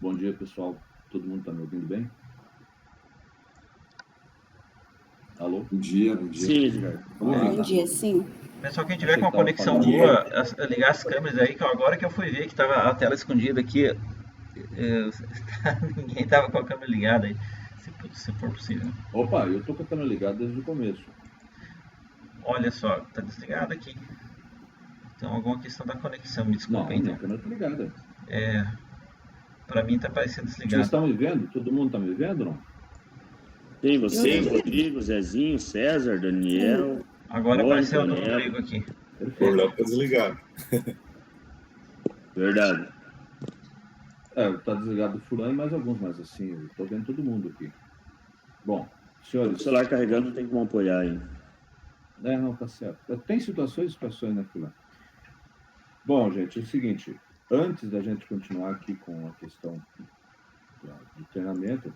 Bom dia, pessoal. Todo mundo está me ouvindo bem? Alô? Bom dia, bom dia. Sim, Edgar. Bom dia, sim. Pessoal, quem tiver Achei com uma que tava conexão falando. boa, ligar as câmeras aí, que agora que eu fui ver que tava a tela escondida aqui, ninguém tava com a câmera ligada aí, se for possível. Opa, eu tô com a câmera ligada desde o começo. Olha só, tá desligado aqui. Então, alguma questão da conexão, me desculpa. Não, então. minha câmera tá ligada. Pra mim tá parecendo Vocês desligado. estão me vendo? Todo mundo tá me vendo, não? Tem você, Rodrigo, Zezinho, César, Daniel. Agora Mônica, apareceu o do Daniel. Rodrigo aqui. Por Perfeito. lá tá desligado. Verdade. Tá desligado o fulano e mais alguns, mas assim, eu tô vendo todo mundo aqui. Bom, O senhores... celular carregando tem como apoiar aí. Não, tá certo. Tem situações, né, fulano? Bom, gente, é o seguinte. Antes da gente continuar aqui com a questão do treinamento,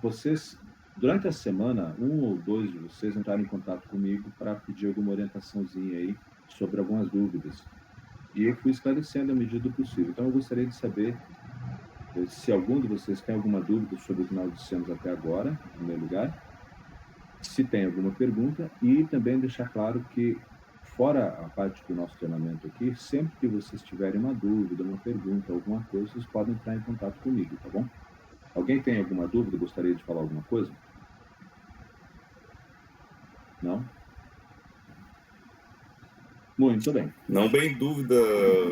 vocês, durante a semana, um ou dois de vocês entraram em contato comigo para pedir alguma orientaçãozinha aí sobre algumas dúvidas. E eu fui esclarecendo à medida do possível. Então, eu gostaria de saber se algum de vocês tem alguma dúvida sobre o que nós dissemos até agora, em primeiro lugar, se tem alguma pergunta, e também deixar claro que, fora a parte do nosso treinamento aqui, sempre que vocês tiverem uma dúvida, uma pergunta, alguma coisa, vocês podem entrar em contato comigo, tá bom? Alguém tem alguma dúvida? Gostaria de falar alguma coisa? Não? Muito bem. Não bem dúvida,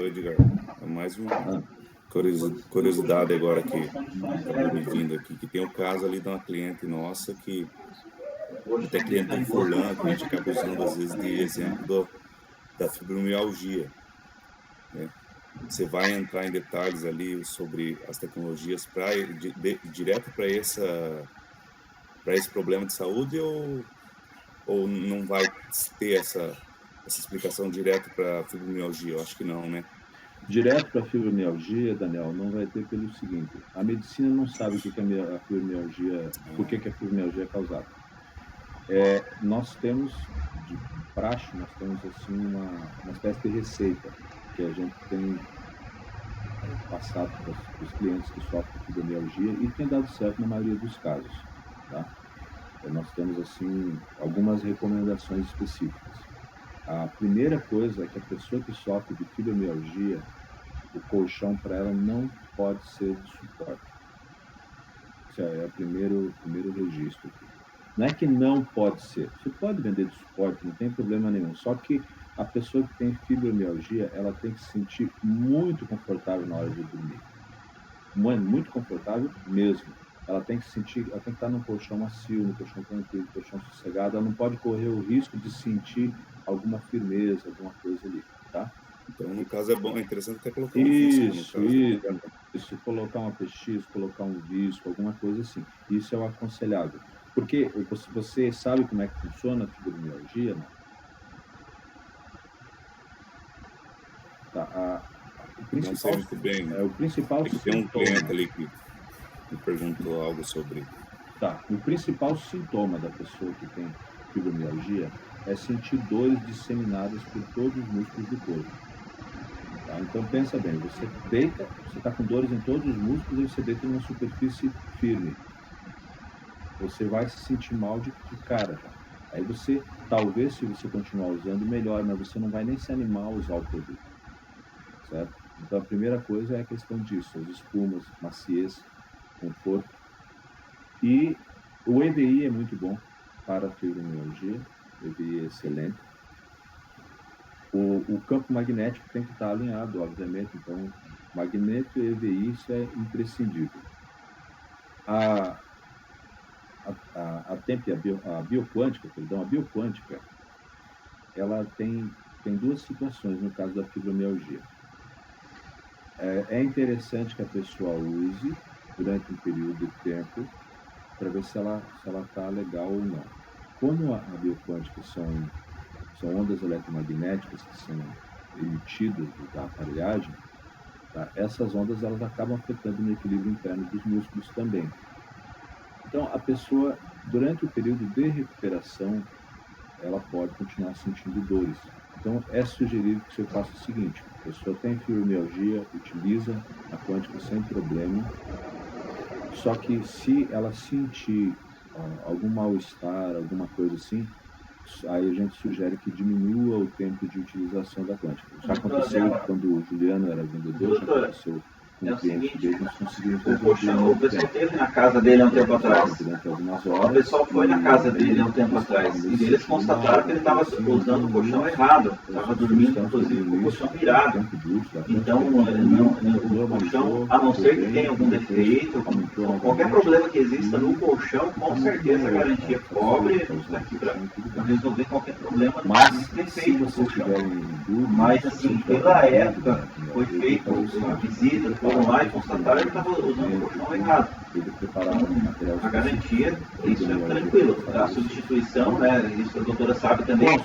Edgar. É mais uma curiosidade agora que está me vindo aqui, que tem o caso ali de uma cliente nossa que até cliente de Furlan, que a gente acaba usando às vezes de exemplo da fibromialgia, né? Você vai entrar em detalhes ali sobre as tecnologias direto para esse problema de saúde ou não vai ter essa explicação direto para a fibromialgia? Eu acho que não, né? Direto para a fibromialgia, Daniel, não vai ter pelo seguinte: a medicina não sabe o que é a fibromialgia, por que a fibromialgia é causada. Nós temos, de praxe, nós temos assim uma espécie de receita que a gente tem passado para os clientes que sofrem de fibromialgia e tem dado certo na maioria dos casos, tá? Nós temos assim algumas recomendações específicas. A primeira coisa é que a pessoa que sofre de fibromialgia, o colchão para ela não pode ser de suporte. Esse é o primeiro registro. Não é que não pode ser. Você pode vender de suporte, não tem problema nenhum. Só que a pessoa que tem fibromialgia, ela tem que se sentir muito confortável na hora de dormir. Muito confortável mesmo. Ela tem que estar num colchão macio, num colchão tranquilo, num colchão sossegado. Ela não pode correr o risco de sentir alguma firmeza, alguma coisa ali, tá? Então, no caso, é interessante até colocar um visco, no caso. Isso, colocar uma PX, colocar um visco, alguma coisa assim. Isso é o aconselhável. Porque você sabe como é que funciona a fibromialgia, não? Tá, o principal, não sei muito bem. O principal tem um cliente ali que me perguntou algo sobre... Tá, o principal sintoma da pessoa que tem fibromialgia é sentir dores disseminadas por todos os músculos do corpo. Tá? Então, pensa bem, você deita, você está com dores em todos os músculos e você deita numa superfície firme. Você vai se sentir mal de cara já. Aí você, talvez, se você continuar usando, melhor, mas você não vai nem se animar a usar o produto. Certo? Então, a primeira coisa é a questão disso, as espumas, maciez, conforto. E o EVI é muito bom para a fibromialgia, o EVI é excelente. O campo magnético tem que estar alinhado, obviamente, então magneto e EVI, isso é imprescindível. A bioquântica, ela tem duas situações no caso da fibromialgia. É interessante que a pessoa use durante um período de tempo para ver se ela está legal ou não. Como a bioquântica são ondas eletromagnéticas que são emitidas da aparelhagem, tá? Essas ondas elas acabam afetando no equilíbrio interno dos músculos também. Então, a pessoa, durante o período de recuperação, ela pode continuar sentindo dores. Então, é sugerido que você faça o seguinte: a pessoa tem fibromialgia, utiliza a quântica sem problema, só que se ela sentir algum mal-estar, alguma coisa assim, aí a gente sugere que diminua o tempo de utilização da quântica. Já aconteceu quando o Juliano era vendedor, já aconteceu com o cliente dele, nós conseguimos resolver. O pessoal teve na casa dele há um tempo atrás. Durante algumas horas. O pessoal foi na casa dele há um tempo atrás e eles constataram que ele estava usando o colchão errado, estava dormindo, inclusive, com o colchão virado. Então, o colchão, a não ser que tenha algum defeito, qualquer problema que exista no colchão, com certeza a garantia cobre aqui para resolver qualquer problema. Mas, se você tiver dúvida, mas assim, pela época, foi feita a visita, foram lá e constataram que ele estava usando o colchão errado. A garantia, isso é tranquilo. A substituição, né, isso a doutora sabe também,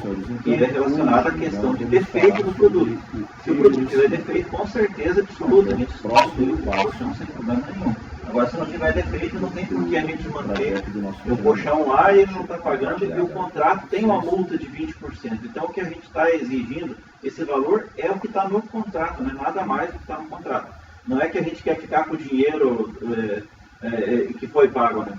que é relacionada à questão de defeito do produto. Se o produto tiver defeito, com certeza absoluta, a gente substitui o colchão sem problema nenhum. Agora, se não tiver defeito, não tem por que a gente manter o colchão lá e ele não está pagando, e o contrato tem uma multa de 20%. Então, o que a gente está exigindo, esse valor é o que está no contrato, não é nada mais do que está no contrato. Não é que a gente quer ficar com o dinheiro que foi pago, né?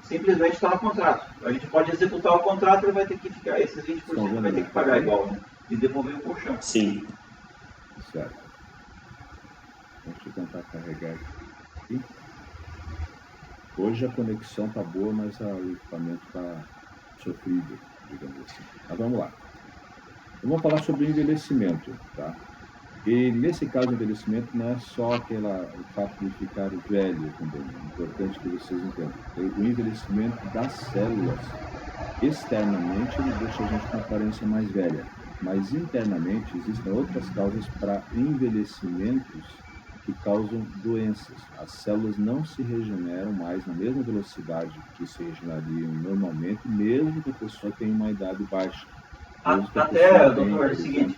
Simplesmente está no contrato. A gente pode executar o contrato e ele vai ter que ficar, esses 20% vai ter que pagar igual, né? E devolver o colchão. Sim. Certo. Deixa eu tentar carregar aqui. Hoje a conexão está boa, mas o equipamento está sofrido, digamos assim. Mas vamos lá. Eu vou falar sobre envelhecimento, tá? E nesse caso, o envelhecimento não é só o fato de ficar velho também. É importante que vocês entendam. O envelhecimento das células, externamente, ele deixa a gente com aparência mais velha. Mas internamente, existem outras causas para envelhecimentos que causam doenças. As células não se regeneram mais na mesma velocidade que se regenerariam normalmente, mesmo que a pessoa tenha uma idade baixa. Até, doutor, é o seguinte,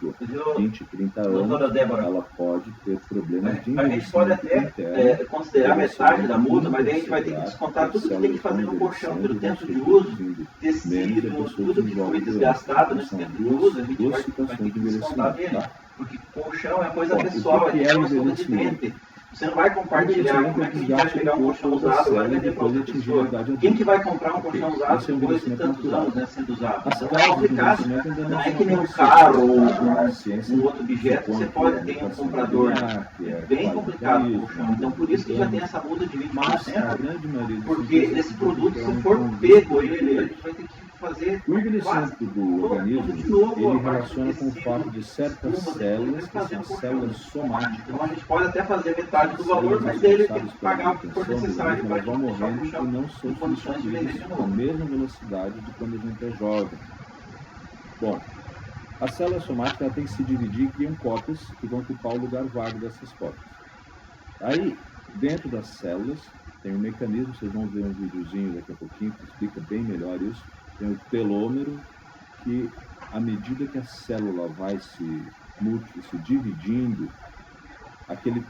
20, 30 anos, doutora Débora, ela pode ter problemas de a gente pode até considerar metade da multa, mas daí a gente vai ter que descontar tudo que tem que fazer no colchão, pelo tempo de uso, tecido, tudo que foi desgastado nesse tempo de uso, a gente vai ter que descontar dele. Porque colchão é coisa pessoal, é uma escova de dente. Você não vai compartilhar como é que a gente vai pegar um colchão usado e vai vender para outra pessoa. Quem que vai comprar um colchão usado depois de tantos anos, né, sendo usado? Então é complicado. Não é que nem um carro ou um outro objeto, você pode ter um comprador. É bem complicado o colchão. Então por isso que já tem essa multa de 20%, porque esse produto, se for pego ele, a gente vai ter que fazer o envelhecimento do organismo, ele relaciona com o fato de certas células, que são células somáticas. Então a gente pode até fazer metade do valor, mas ele tem que pagar o que for necessário para elas vão morrendo e não são substituídas com a mesma velocidade de quando a gente é jovem. Bom, a célula somática ela tem que se dividir e criam cópias que vão ocupar o lugar vago dessas cópias. Aí, dentro das células, tem um mecanismo, vocês vão ver um videozinho daqui a pouquinho que explica bem melhor isso. Tem o telômero, que à medida que a célula vai se dividindo, aquele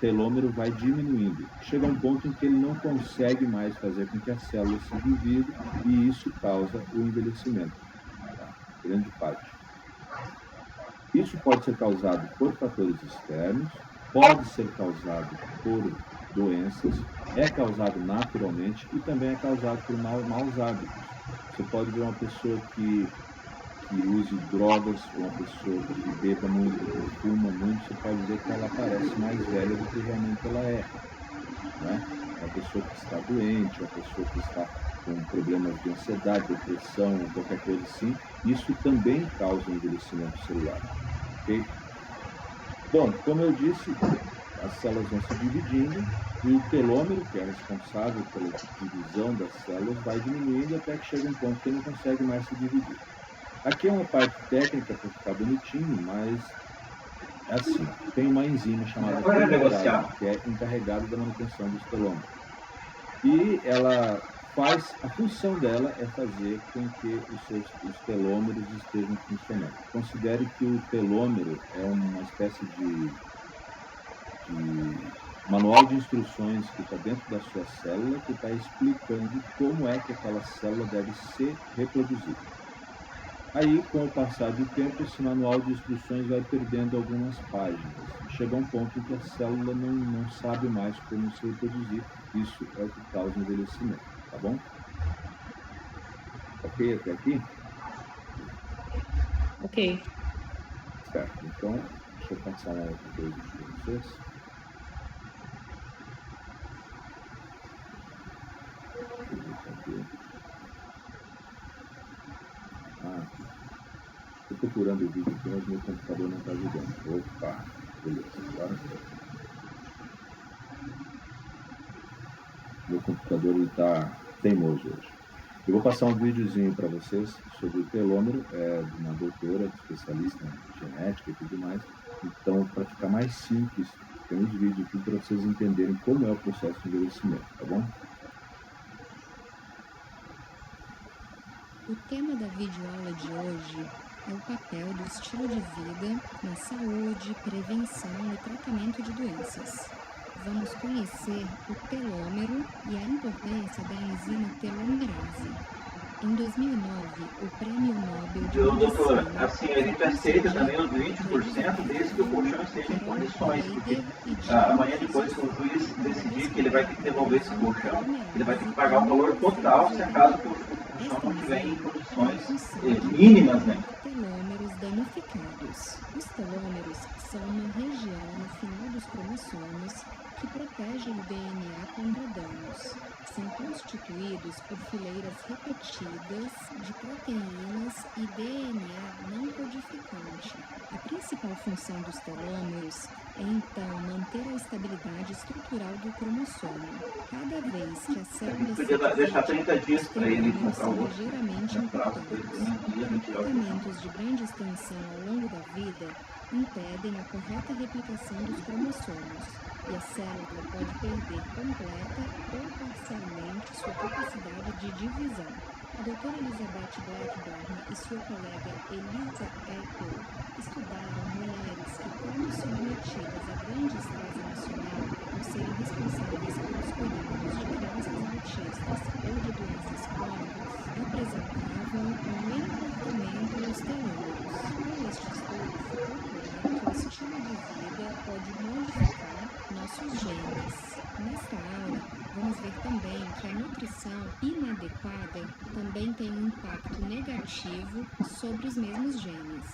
telômero vai diminuindo. Chega a um ponto em que ele não consegue mais fazer com que a célula se divida e isso causa o envelhecimento, tá? Grande parte. Isso pode ser causado por fatores externos, pode ser causado por doenças, é causado naturalmente e também é causado por maus hábitos. Você pode ver uma pessoa que use drogas, ou uma pessoa que beba muito, que fuma muito, você pode ver que ela parece mais velha do que realmente ela é. Né? Uma pessoa que está doente, uma pessoa que está com problemas de ansiedade, depressão, qualquer coisa assim, isso também causa um envelhecimento celular. Okay? Bom, como eu disse, as células vão se dividindo e o telômero, que é responsável pela divisão das células, vai diminuindo até que chega um ponto que ele não consegue mais se dividir. Aqui é uma parte técnica para ficar bonitinho, mas é assim, tem uma enzima chamada telomerase, que é encarregada da manutenção dos telômeros. E ela faz, a função dela é fazer com que os telômeros estejam funcionando. Considere que o telômero é uma espécie de manual de instruções que está dentro da sua célula, que está explicando como é que aquela célula deve se reproduzir. Aí, com o passar do tempo, esse manual de instruções vai perdendo algumas páginas. Chega um ponto em que a célula não sabe mais como se reproduzir. Isso é o que causa o envelhecimento, tá bom? Ok até aqui? Ok. Certo, então, deixa eu passar uma outra coisa para vocês. Estou procurando o vídeo aqui, mas meu computador não está ajudando. Opa, beleza, agora meu computador está teimoso hoje. Eu vou passar um videozinho para vocês sobre o telômero, de uma doutora especialista em genética e tudo mais. Então, para ficar mais simples, tem uns vídeos aqui para vocês entenderem como é o processo de envelhecimento, tá bom? O tema da videoaula de hoje é o papel do estilo de vida na saúde, prevenção e tratamento de doenças. Vamos conhecer o telômero e a importância da enzima telomerase. Em 2009, o Prêmio Nobel de Doutora, Medicina... assim, a gente aceita também os 20% desde que o colchão esteja em condições, porque amanhã depois que o juiz decidir que ele vai ter que devolver esse colchão, ele vai ter que pagar o valor total se acaso o colchão não estiver em condições mínimas, né? Telômeros danificados. Os telômeros são uma região no final dos cromossomos que protegem o DNA contra danos. São constituídos por fileiras repetidas de proteínas e DNA não codificante. A principal função dos telômeros é, então, manter a estabilidade estrutural do cromossomo. Cada vez que a célula Podia deixar 30 dias para ele comprar o outro. ligeiramente importantes. Tratamentos de grande extensão ao longo da vida impedem a correta replicação dos cromossomos e a célula pode perder completa ou parcialmente sua capacidade de divisão. A doutora Elizabeth Blackburn e sua colega Elisa Eckel estudaram mulheres que, quando submetidas a grande estresse emocional por serem responsáveis pelos cuidados de crianças autistas ou de doenças crônicas, apresentavam um encurtamento nos telômeros. Com este estudo, foi procurado que o estilo de vida pode modificar nossos genes. Nesta aula, vamos ver também que a nutrição inadequada também tem um impacto negativo sobre os mesmos genes.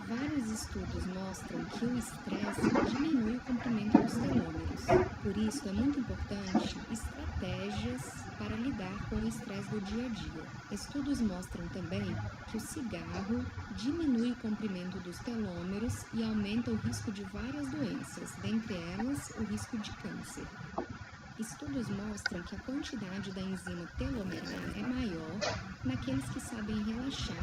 Vários estudos mostram que o estresse diminui o comprimento dos telômeros. Por isso, é muito importante estratégias para lidar com o estresse do dia a dia. Estudos mostram também que o cigarro diminui o comprimento dos telômeros e aumenta o risco de várias doenças, dentre elas o risco de câncer. Estudos mostram que a quantidade da enzima telomerase é maior naqueles que sabem relaxar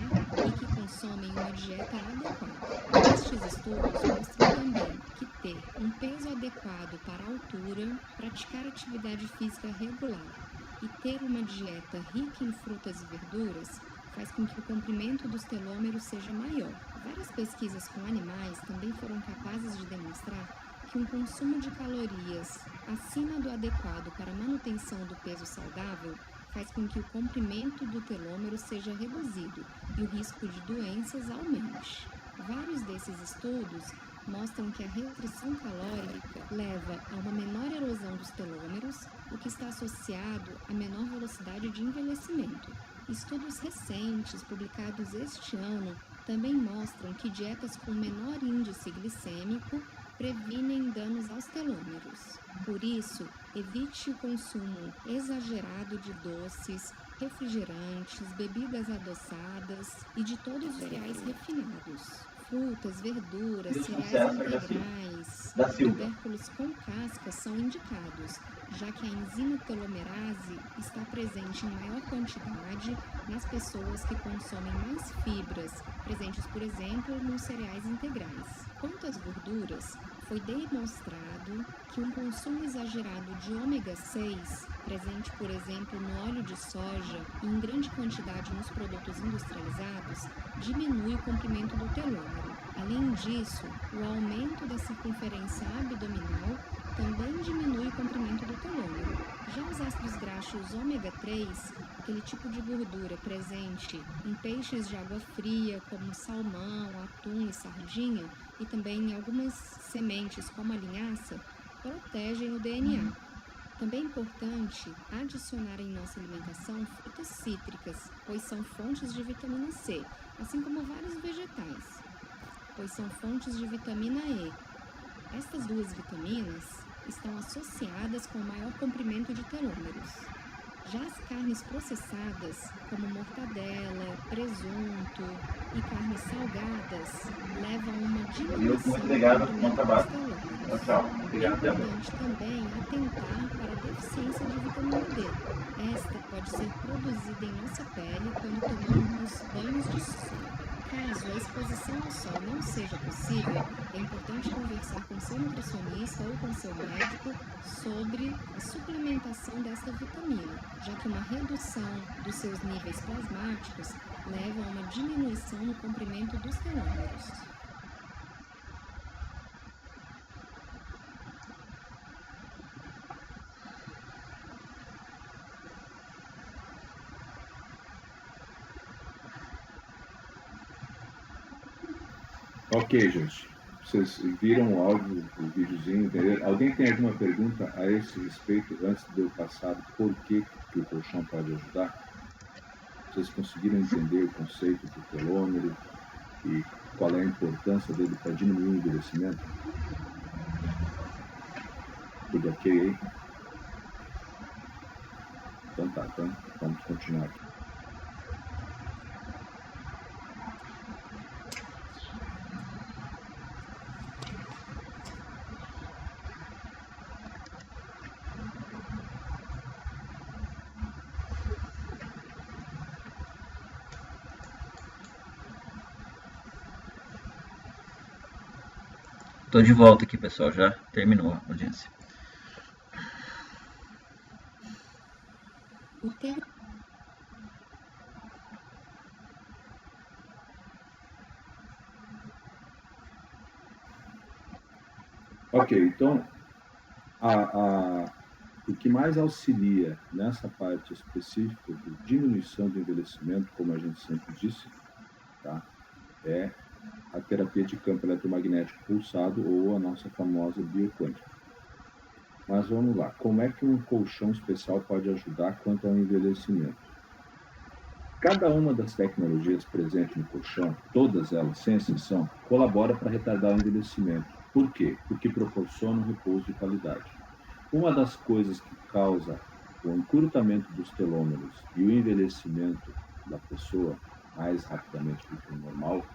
e que consomem uma dieta adequada. Estes estudos mostram também que ter um peso adequado para a altura, praticar atividade física regular e ter uma dieta rica em frutas e verduras faz com que o comprimento dos telômeros seja maior. Várias pesquisas com animais também foram capazes de demonstrar que um consumo de calorias acima do adequado para a manutenção do peso saudável faz com que o comprimento do telômero seja reduzido e o risco de doenças aumente. Vários desses estudos mostram que a restrição calórica leva a uma menor erosão dos telômeros, o que está associado a menor velocidade de envelhecimento. Estudos recentes, publicados este ano, também mostram que dietas com menor índice glicêmico previnem danos aos telômeros. Por isso, evite o consumo exagerado de doces, refrigerantes, bebidas adoçadas e de todos os cereais refinados. Frutas, verduras, cereais integrais, tubérculos com casca são indicados, já que a enzima telomerase está presente em maior quantidade nas pessoas que consomem mais fibras, presentes, por exemplo, nos cereais integrais. Quanto às gorduras, foi demonstrado que um consumo exagerado de ômega 6, presente, por exemplo, no óleo de soja e em grande quantidade nos produtos industrializados, diminui o comprimento do telômero. Além disso, o aumento da circunferência abdominal também diminui o comprimento do telômero. Já os ácidos graxos ômega 3, aquele tipo de gordura presente em peixes de água fria, como salmão, atum e sardinha, e também em algumas sementes, como a linhaça, protegem o DNA. Também é importante adicionar em nossa alimentação frutas cítricas, pois são fontes de vitamina C, assim como vários vegetais, pois são fontes de vitamina E. Estas duas vitaminas estão associadas com maior comprimento de telômeros. Já as carnes processadas, como mortadela, presunto e carnes salgadas, levam a uma diminuição do Obrigado, bom comprimento trabalho. dos telômeros. Tchau. É Obrigado, Débora. importante também atentar para a deficiência de vitamina D. Esta pode ser produzida em nossa pele quando tomamos banhos de sol. Caso a exposição ao sol não seja possível, é importante conversar com seu nutricionista ou com seu médico sobre a suplementação desta vitamina, já que uma redução dos seus níveis plasmáticos leva a uma diminuição no comprimento dos telômeros. Ok, gente. Vocês viram o áudio, o videozinho, entenderam? Alguém tem alguma pergunta a esse respeito, antes de eu passar por que o colchão pode ajudar? Vocês conseguiram entender o conceito do telômero e qual é a importância dele para diminuir o envelhecimento? Tudo ok aí? Então tá, então vamos continuar aqui. Tô de volta aqui, pessoal. Já terminou a audiência. O termo Ok, então o que mais auxilia nessa parte específica de diminuição do envelhecimento, como a gente sempre disse, tá, é a terapia de campo eletromagnético pulsado ou a nossa famosa bioquântica. Mas vamos lá, como é que um colchão especial pode ajudar quanto ao envelhecimento? Cada uma das tecnologias presentes no colchão, todas elas, sem exceção, colabora para retardar o envelhecimento. Por quê? Porque proporciona um repouso de qualidade. Uma das coisas que causa o encurtamento dos telômeros e o envelhecimento da pessoa mais rapidamente do que o normal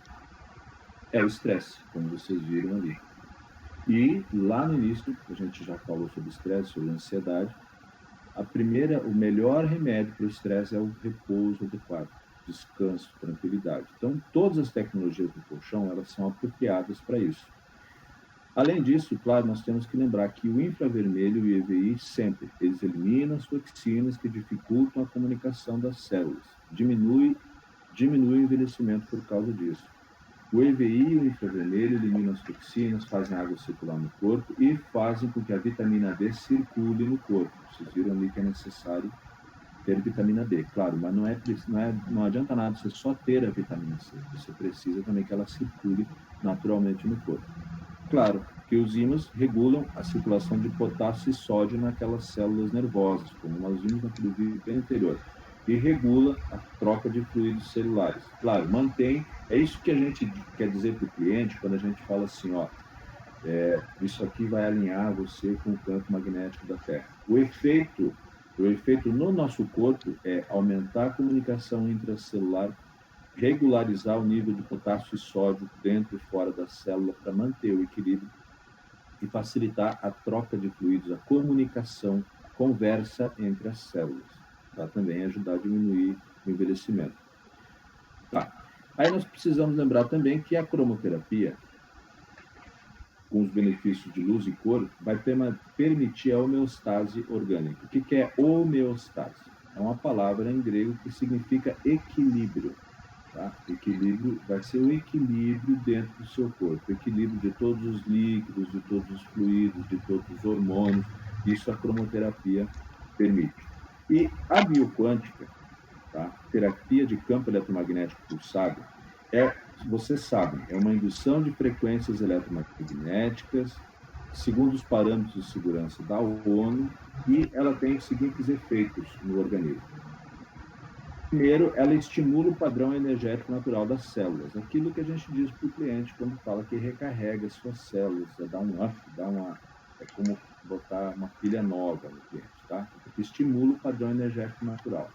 é o estresse, como vocês viram ali. E lá no início, a gente já falou sobre estresse, sobre ansiedade. O melhor remédio para o estresse é o repouso adequado, descanso, tranquilidade. Então, todas as tecnologias do colchão, elas são apropriadas para isso. Além disso, claro, nós temos que lembrar que o infravermelho e o EVI sempre, eles eliminam as toxinas que dificultam a comunicação das células. Diminui o envelhecimento por causa disso. O EVI e o infravermelho eliminam as toxinas, fazem a água circular no corpo e fazem com que a vitamina D circule no corpo. Vocês viram ali que é necessário ter vitamina D, claro, mas não adianta nada você só ter a vitamina C. Você precisa também que ela circule naturalmente no corpo. Claro que os ímãs regulam a circulação de potássio e sódio naquelas células nervosas, como nós vimos naquele vídeo anterior, e regula a troca de fluidos celulares. Claro, mantém, é isso que a gente quer dizer para o cliente quando a gente fala assim, ó, isso aqui vai alinhar você com o campo magnético da Terra. O efeito no nosso corpo é aumentar a comunicação intracelular, regularizar o nível de potássio e sódio dentro e fora da célula para manter o equilíbrio e facilitar a troca de fluidos, a comunicação, a conversa entre as células, para também ajudar a diminuir o envelhecimento. Tá. Aí nós precisamos lembrar também que a cromoterapia, com os benefícios de luz e cor, vai permitir a homeostase orgânica. O que é homeostase? É uma palavra em grego que significa equilíbrio. Tá? Equilíbrio vai ser o equilíbrio dentro do seu corpo, equilíbrio de todos os líquidos, de todos os fluidos, de todos os hormônios. Isso a cromoterapia permite. E a bioquântica, tá? Terapia de campo eletromagnético pulsado, vocês sabem, é uma indução de frequências eletromagnéticas, segundo os parâmetros de segurança da ONU, e ela tem os seguintes efeitos no organismo. Primeiro, ela estimula o padrão energético natural das células, aquilo que a gente diz para o cliente quando fala que recarrega as suas células, dá um up, é como botar uma pilha nova no cliente, tá? Porque estimula o padrão energético natural.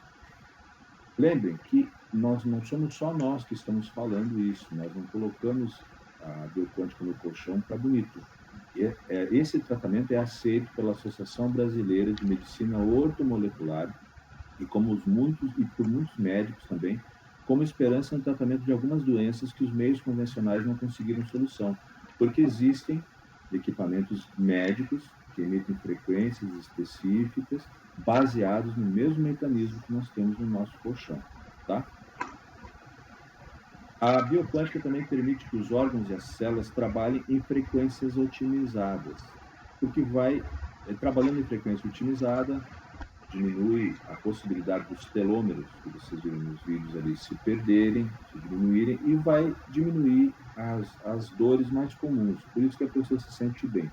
Lembrem que nós não somos só nós que estamos falando isso, nós não colocamos a bioquântica no colchão para bonito. Esse tratamento é aceito pela Associação Brasileira de Medicina Ortomolecular e por muitos médicos também, como esperança no tratamento de algumas doenças que os meios convencionais não conseguiram solução, porque existem equipamentos médicos que emitem frequências específicas baseados no mesmo mecanismo que nós temos no nosso colchão, tá? A bioquântica também permite que os órgãos e as células trabalhem em frequências otimizadas, porque trabalhando em frequência otimizada, diminui a possibilidade dos telômeros, que vocês viram nos vídeos ali, se perderem, se diminuírem, e vai diminuir as dores mais comuns. Por isso que a pessoa se sente bem.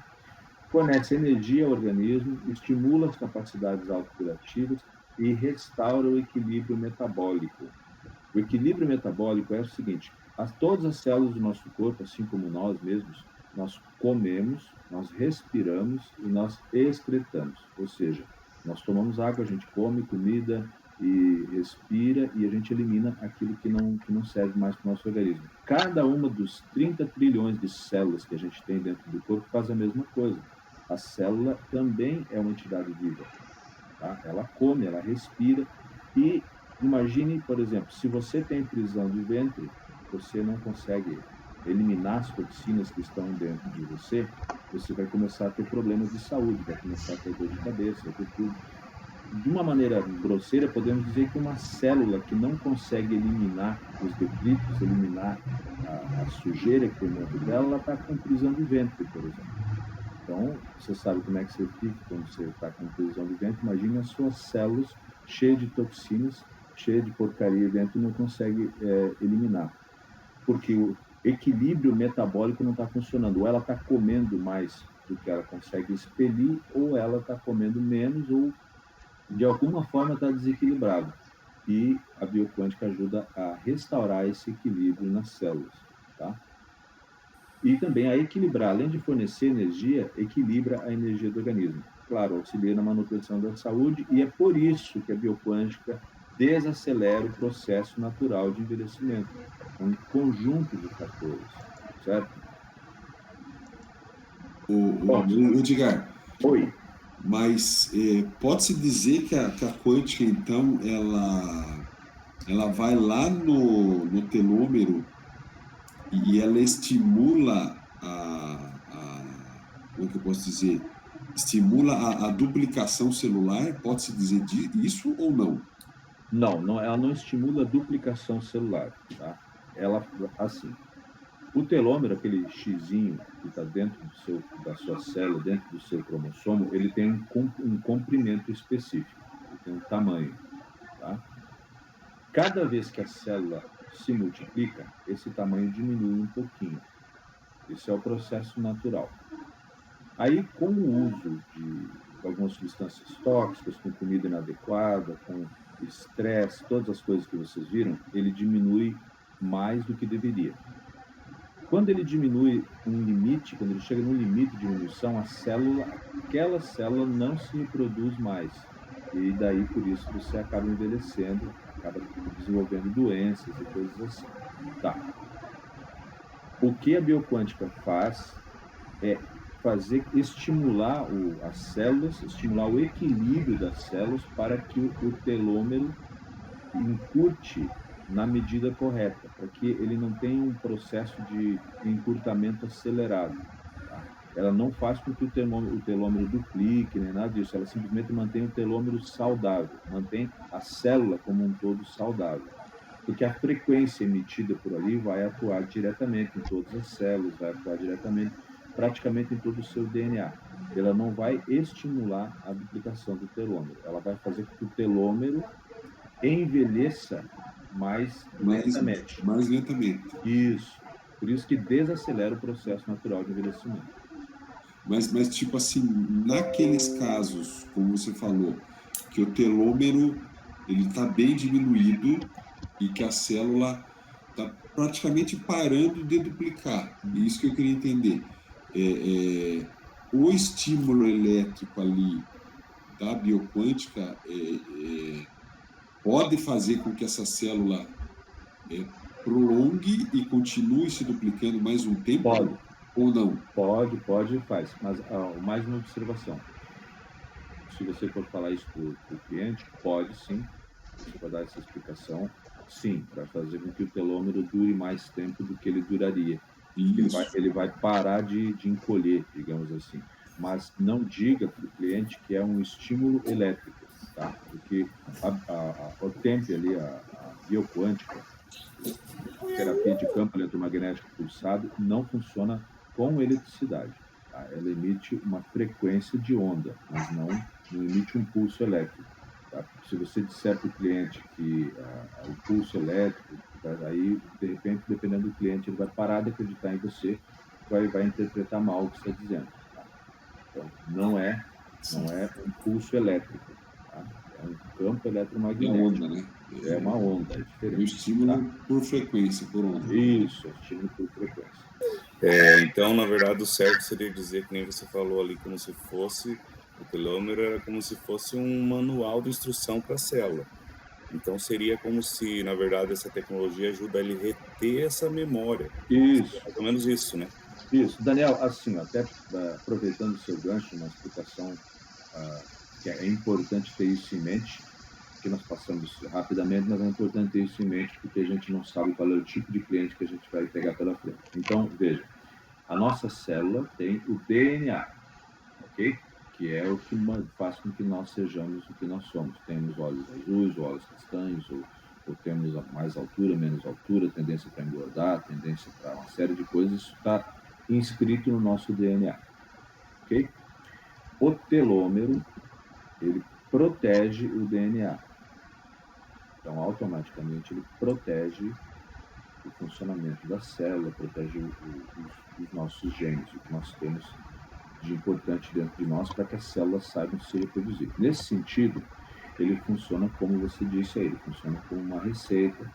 Fornece energia ao organismo, estimula as capacidades autocurativas e restaura o equilíbrio metabólico. O equilíbrio metabólico é o seguinte: todas as células do nosso corpo, assim como nós mesmos, nós comemos, nós respiramos e nós excretamos. Ou seja, nós tomamos água, a gente come comida e respira e a gente elimina aquilo que não serve mais para o nosso organismo. Cada uma dos 30 trilhões de células que a gente tem dentro do corpo faz a mesma coisa. A célula também é uma entidade viva. Tá? Ela come, ela respira e imagine, por exemplo, se você tem prisão de ventre, você não consegue eliminar as toxinas que estão dentro de você, você vai começar a ter problemas de saúde, vai começar a ter dor de cabeça, vai ter tudo. De uma maneira grosseira, podemos dizer que uma célula que não consegue eliminar os detritos, eliminar a sujeira que tem dentro dela, ela está com prisão de ventre, por exemplo. Então, você sabe como é que você fica quando você está com prisão de ventre. Imagine as suas células cheias de toxinas, cheias de porcaria dentro e não consegue eliminar. Porque o equilíbrio metabólico não está funcionando. Ou ela está comendo mais do que ela consegue expelir, ou ela está comendo menos, ou de alguma forma está desequilibrado. E a bioquântica ajuda a restaurar esse equilíbrio nas células, tá? E também a equilibrar, além de fornecer energia, equilibra a energia do organismo. Claro, auxilia na manutenção da saúde, e é por isso que a bioquântica desacelera o processo natural de envelhecimento. É um conjunto de fatores, certo? Edgar. Oi. Mas pode-se dizer que a quântica, então, ela vai lá no telômero e ela estimula como que eu posso dizer? Estimula a duplicação celular? Pode-se dizer isso ou não? Não, ela não estimula a duplicação celular, tá? Ela, assim, o telômero, aquele xizinho que está dentro da sua célula, dentro do seu cromossomo, ele tem um comprimento específico, ele tem um tamanho, tá? Cada vez que a célula se multiplica, esse tamanho diminui um pouquinho. Esse é o processo natural. Aí, com o uso de algumas substâncias tóxicas, com comida inadequada, com estresse, todas as coisas que vocês viram, ele diminui mais do que deveria. Quando ele diminui um limite, quando ele chega no limite de diminuição, aquela célula não se reproduz mais. E daí, por isso, você acaba envelhecendo, acaba desenvolvendo doenças e coisas assim. Tá. O que a bioquântica faz é estimular as células, estimular o equilíbrio das células para que o telômero encurte na medida correta, para que ele não tenha um processo de encurtamento acelerado. Tá? Ela não faz com que o telômero duplique, nem nada disso, ela simplesmente mantém o telômero saudável, mantém a célula como um todo saudável. porque a frequência emitida por ali vai atuar diretamente em todas as células, vai atuar diretamente, praticamente em todo o seu DNA. Ela não vai estimular a duplicação do telômero, ela vai fazer com que o telômero envelheça mais lentamente. Mais lentamente. Isso. Por isso que desacelera o processo natural de envelhecimento. Mas tipo assim, naqueles casos, como você falou, que o telômero ele está bem diminuído e que a célula está praticamente parando de duplicar. Isso que eu queria entender. O estímulo elétrico ali da bioquântica pode fazer com que essa célula prolongue e continue se duplicando mais um tempo? Pode. Ou não? Pode, faz. Mas mais uma observação. Se você for falar isso para o cliente, pode sim. Você vai dar essa explicação, sim, para fazer com que o telômero dure mais tempo do que ele duraria. Ele vai parar de encolher, digamos assim. Mas não diga para o cliente que é um estímulo elétrico, tá? Porque o tempo ali, a bioquântica, a terapia de campo eletromagnético pulsado, não funciona com eletricidade. Tá? Ela emite uma frequência de onda, mas não emite um pulso elétrico. Tá? Se você disser para o cliente que o pulso elétrico, aí, de repente, dependendo do cliente, ele vai parar de acreditar em você, vai interpretar mal o que você está dizendo. Tá? Então, não é um pulso elétrico. Tá? É um campo eletromagnético. É onda, né? É uma onda, é diferente. Um estímulo por frequência, por onda. Isso, estímulo por frequência. Então, na verdade, o certo seria dizer, que nem você falou ali, como se fosse, o telômero era como se fosse um manual de instrução para a célula. Então, seria como se, na verdade, essa tecnologia ajuda ele a reter essa memória. Isso. Mais ou menos isso, né? Isso. Daniel, assim, até aproveitando o seu gancho na explicação, que é importante ter isso em mente, que nós passamos rapidamente, mas é importante ter isso em mente, porque a gente não sabe qual é o tipo de cliente que a gente vai pegar pela frente. Então, veja, a nossa célula tem o DNA, ok? Que é o que faz com que nós sejamos o que nós somos. Temos olhos azuis, olhos castanhos, ou temos mais altura, menos altura, tendência para engordar, tendência para uma série de coisas. Isso está inscrito no nosso DNA, ok? O telômero, ele protege o DNA. Então, automaticamente, ele protege o funcionamento da célula, protege os nossos genes, o que nós temos de importante dentro de nós para que as células saibam se reproduzir. Nesse sentido, ele funciona como você disse aí, ele funciona como uma receita,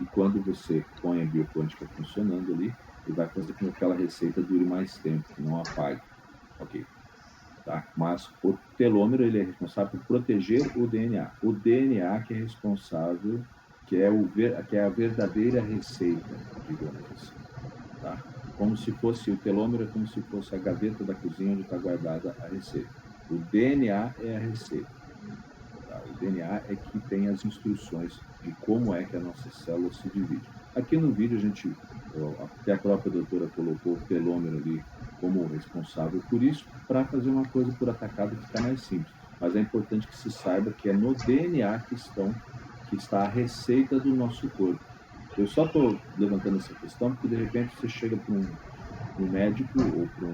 e quando você põe a bioquântica funcionando ali, ele vai fazer com que aquela receita dure mais tempo, que não apague. Ok. Tá? Mas o telômero, ele é responsável por proteger o DNA. O DNA que é responsável, que é a verdadeira receita, digamos assim. Tá? Como se fosse, o telômero é como se fosse a gaveta da cozinha onde está guardada a receita. O DNA é a receita. Tá? O DNA é que tem as instruções de como é que a nossa célula se divide. Aqui no vídeo, até a própria doutora colocou o telômero ali como responsável por isso, para fazer uma coisa por atacado e ficar mais simples. Mas é importante que se saiba que é no DNA que está a receita do nosso corpo. Eu só estou levantando essa questão porque, de repente, você chega para um médico ou para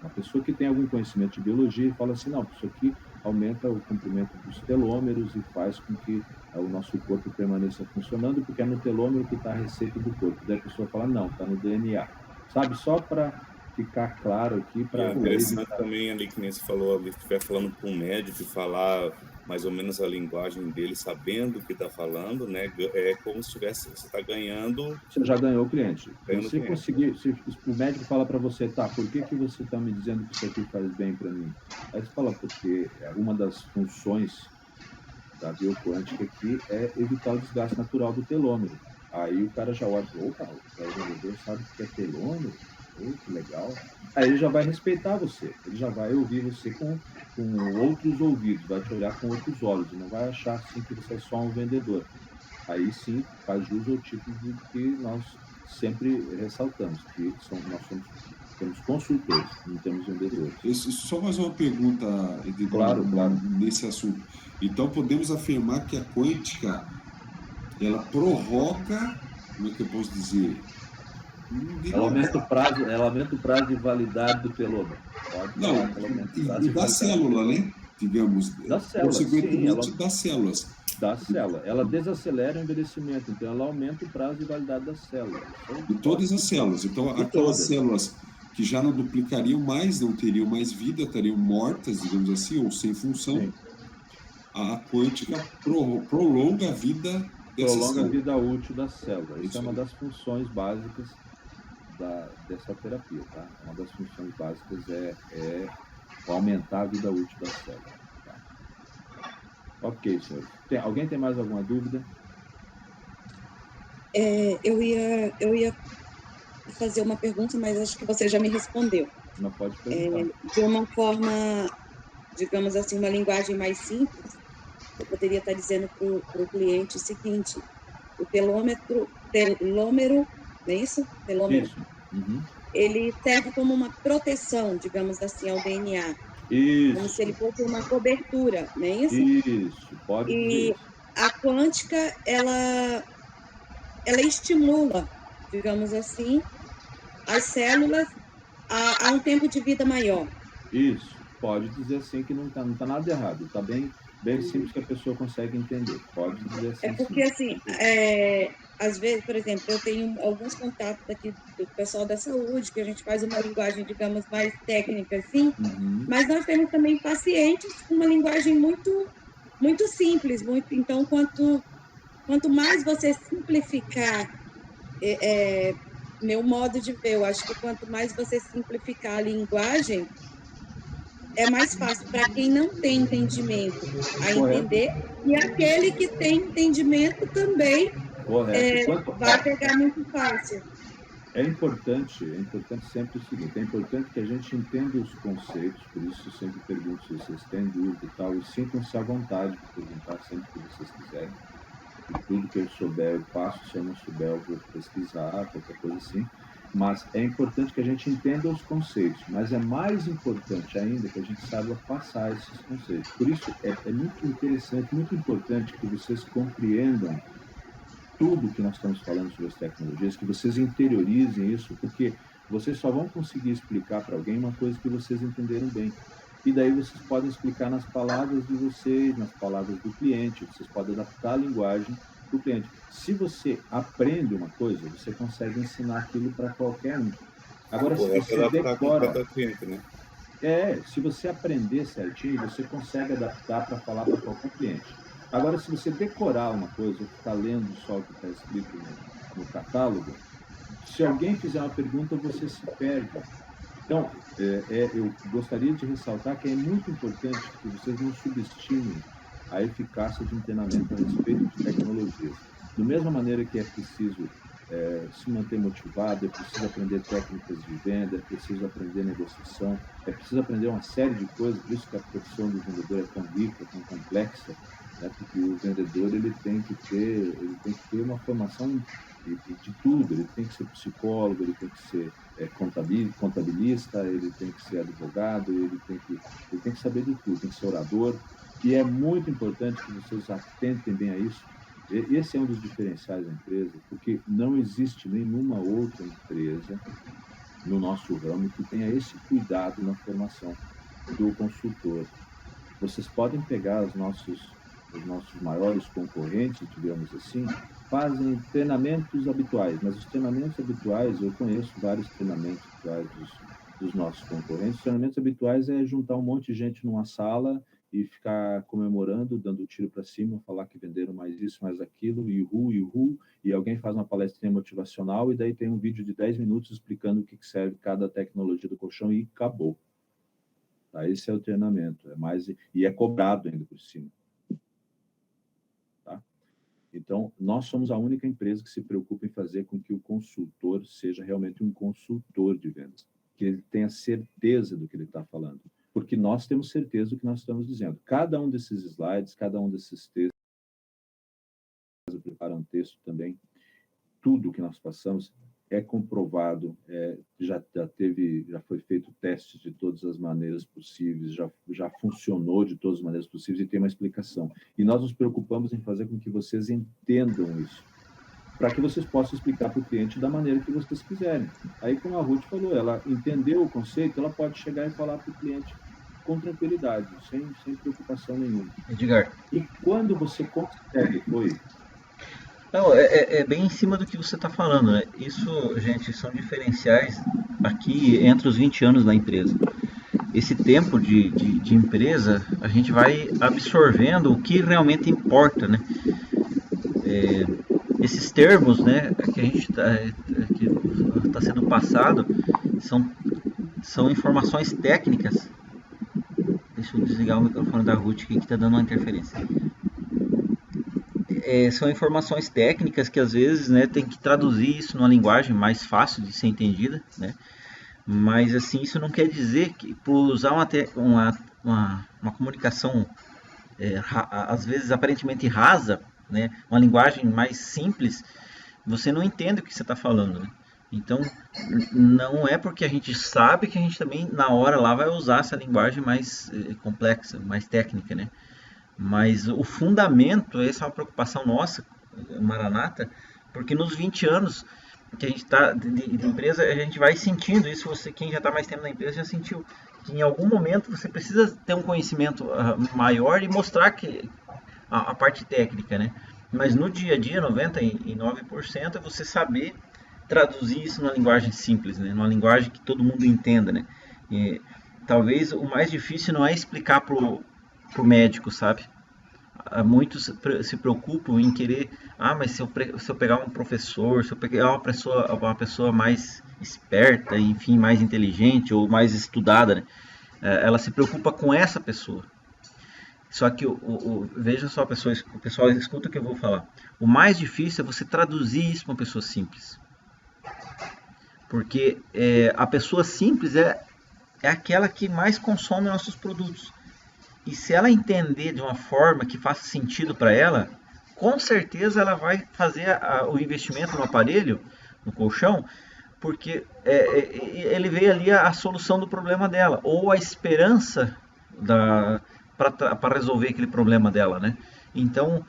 uma pessoa que tem algum conhecimento de biologia e fala assim, não, isso aqui aumenta o comprimento dos telômeros e faz com que o nosso corpo permaneça funcionando, porque é no telômero que está a receita do corpo. Daí a pessoa fala, não, está no DNA. Sabe, só para ficar claro aqui. É interessante também ali, que nem você falou, ali, estiver falando com um médico e falar mais ou menos a linguagem dele, sabendo o que está falando, né? É como se você está ganhando. Você já ganhou o cliente. Você conseguir, se o médico fala para você, tá, por que você está me dizendo que isso aqui faz bem para mim? Aí você fala, porque uma das funções da bioquântica aqui é evitar o desgaste natural do telômero. Aí o cara já olha, opa, o vendedor sabe o que é telômero? Que legal. Aí ele já vai respeitar você, ele já vai ouvir você com outros ouvidos, vai te olhar com outros olhos, não vai achar assim que você é só um vendedor. Aí sim faz jus ao tipo de que nós sempre ressaltamos, que nós somos Temos consultores, não temos vendedores. Só mais uma pergunta, Edgar, Claro. nesse assunto. Então, podemos afirmar que a quântica, ela prorroga, como é que eu posso dizer? Ela aumenta o prazo de validade do telômero. Não, e da célula, né? Digamos, da célula, consequentemente sim, das células. Da célula. Ela desacelera o envelhecimento, então ela aumenta o prazo de validade das células. De todas as células. Então, aquelas células que já não duplicariam mais, não teriam mais vida, estariam mortas, digamos assim, ou sem função, sim. A quântica prolonga a vida dessa célula. Prolonga a vida útil da célula. Isso é uma das funções básicas dessa terapia, tá? Uma das funções básicas é aumentar a vida útil da célula. Tá? Ok, senhor. Alguém tem mais alguma dúvida? Eu ia fazer uma pergunta, mas acho que você já me respondeu. Não pode perguntar. De uma forma, digamos assim, uma linguagem mais simples, eu poderia estar dizendo para o cliente o seguinte: o telômero, não é isso? Telômero. Isso. Uhum. Ele serve como uma proteção, digamos assim, ao DNA. Isso. Como se ele fosse uma cobertura, não é isso? Isso, pode dizer isso. A quântica, ela estimula, digamos assim, as células a um tempo de vida maior. Isso, pode dizer assim que não tá nada errado, está bem simples que a pessoa consegue entender, pode dizer assim. É porque, sim. Às vezes, por exemplo, eu tenho alguns contatos aqui do pessoal da saúde, que a gente faz uma linguagem, digamos, mais técnica, assim, mas nós temos também pacientes com uma linguagem muito, muito simples, então, quanto mais você simplificar, meu modo de ver, eu acho que quanto mais você simplificar a linguagem, é mais fácil para quem não tem entendimento a entender, e aquele que tem entendimento também vai pegar muito fácil. É importante sempre o seguinte: é importante que a gente entenda os conceitos, por isso eu sempre pergunto se vocês têm dúvida e tal, e sintam-se à vontade de perguntar sempre que vocês quiserem. E tudo que eu souber eu passo, se eu não souber eu vou pesquisar, qualquer coisa assim. Mas é importante que a gente entenda os conceitos, mas é mais importante ainda que a gente saiba passar esses conceitos. Por isso é muito interessante, muito importante que vocês compreendam tudo que nós estamos falando sobre as tecnologias, que vocês interiorizem isso, porque vocês só vão conseguir explicar para alguém uma coisa que vocês entenderam bem. E daí vocês podem explicar nas palavras de vocês, nas palavras do cliente, vocês podem adaptar a linguagem do cliente. Se você aprende uma coisa, você consegue ensinar aquilo para qualquer um. Agora, se você decora... cliente, né? se você aprender certinho, você consegue adaptar para falar para qualquer cliente. Agora, se você decorar uma coisa, ou ficar lendo só o que está escrito no catálogo, se alguém fizer uma pergunta, você se perde. Então, eu gostaria de ressaltar que é muito importante que vocês não subestimem a eficácia de um treinamento a respeito de tecnologias. Da mesma maneira que é preciso se manter motivado, é preciso aprender técnicas de venda, é preciso aprender negociação, é preciso aprender uma série de coisas, por isso que a profissão do vendedor é tão rica, tão complexa, né? Porque o vendedor ele tem que ter uma formação de tudo, ele tem que ser psicólogo, ele tem que ser contabilista, ele tem que ser advogado, ele tem que saber de tudo, tem que ser orador, e é muito importante que vocês atentem bem a isso. Esse é um dos diferenciais da empresa, porque não existe nenhuma outra empresa no nosso ramo que tenha esse cuidado na formação do consultor. Vocês podem pegar os nossos maiores concorrentes, digamos assim, fazem treinamentos habituais, mas os treinamentos habituais, eu conheço vários treinamentos habituais dos nossos concorrentes. Os treinamentos habituais é juntar um monte de gente numa sala e ficar comemorando, dando tiro para cima, falar que venderam mais isso, mais aquilo, e alguém faz uma palestrinha motivacional e daí tem um vídeo de 10 minutos explicando o que serve cada tecnologia do colchão e acabou. Tá? Esse é o treinamento, e é cobrado ainda por cima. Tá? Então, nós somos a única empresa que se preocupa em fazer com que o consultor seja realmente um consultor de vendas, que ele tenha certeza do que ele está falando, porque nós temos certeza do que nós estamos dizendo. Cada um desses slides, cada um desses textos, eu preparo um texto também, tudo que nós passamos é comprovado, já foi feito testes de todas as maneiras possíveis, já funcionou de todas as maneiras possíveis e tem uma explicação. E nós nos preocupamos em fazer com que vocês entendam isso, para que vocês possam explicar para o cliente da maneira que vocês quiserem. Aí, como a Ruth falou, ela entendeu o conceito, ela pode chegar e falar para o cliente com tranquilidade, sem preocupação nenhuma. Edgar. E quando você consegue... Oi. Não, é bem em cima do que você está falando, né? Isso, gente, são diferenciais aqui entre os 20 anos da empresa. Esse tempo de empresa, a gente vai absorvendo o que realmente importa, né? Esses termos, né, que a gente está sendo passado, são informações técnicas. Deixa eu desligar o microfone da Ruth que está dando uma interferência. São informações técnicas que às vezes, né, tem que traduzir isso numa linguagem mais fácil de ser entendida, né? Mas assim, isso não quer dizer que por usar uma comunicação às vezes aparentemente rasa, né, uma linguagem mais simples, você não entende o que você está falando, né? Então, não é porque a gente sabe que a gente também na hora lá vai usar essa linguagem mais complexa, mais técnica, né? Mas o fundamento, essa é uma preocupação nossa, Maranata, porque nos 20 anos que a gente está de empresa, a gente vai sentindo isso. Quem já está mais tempo na empresa já sentiu que em algum momento você precisa ter um conhecimento maior e mostrar que a parte técnica, né? Mas no dia a dia, 99% é você saber traduzir isso numa linguagem simples, né? Numa linguagem que todo mundo entenda, né? E talvez o mais difícil não é explicar pro médico, sabe? Muitos se preocupam em querer, mas se eu pegar um professor, se eu pegar uma pessoa mais esperta, enfim, mais inteligente ou mais estudada, né? Ela se preocupa com essa pessoa. Só que veja só, o pessoal escuta o que eu vou falar. O mais difícil é você traduzir isso para uma pessoa simples. Porque a pessoa simples é aquela que mais consome nossos produtos. E se ela entender de uma forma que faça sentido para ela, com certeza ela vai fazer o investimento no aparelho, no colchão, porque ele vê ali a solução do problema dela, ou a esperança para resolver aquele problema dela, né? Então,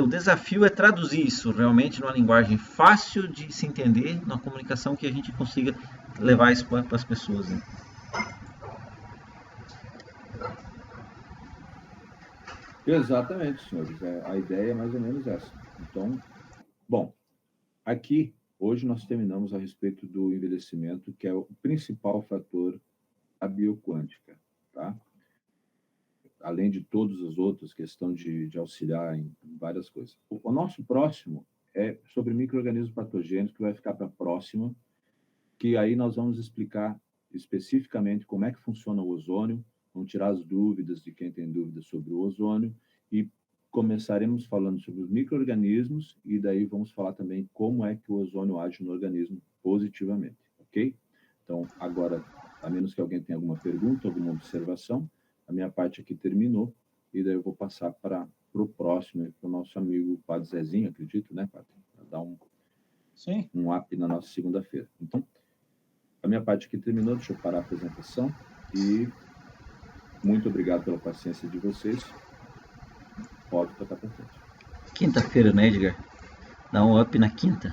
o desafio é traduzir isso realmente numa linguagem fácil de se entender, numa comunicação que a gente consiga levar isso para as pessoas, né? Exatamente, senhores. A ideia é mais ou menos essa. Então, bom, aqui, hoje nós terminamos a respeito do envelhecimento, que é o principal fator da bioquântica, tá? Além de todas as outras, questão de auxiliar em várias coisas. O nosso próximo é sobre micro-organismos patogênicos, que vai ficar para a próxima, que aí nós vamos explicar especificamente como é que funciona o ozônio, vamos tirar as dúvidas de quem tem dúvidas sobre o ozônio e começaremos falando sobre os micro-organismos e daí vamos falar também como é que o ozônio age no organismo positivamente, ok? Então, agora, a menos que alguém tenha alguma pergunta, alguma observação, a minha parte aqui terminou e daí eu vou passar para o próximo, para o nosso amigo Padre Zezinho, acredito, né, Padre? Para dar um up na nossa segunda-feira. Então, a minha parte aqui terminou, deixa eu parar a apresentação e muito obrigado pela paciência de vocês. Pode tocar para frente. Quinta-feira, né, Edgar? Dá um up na quinta.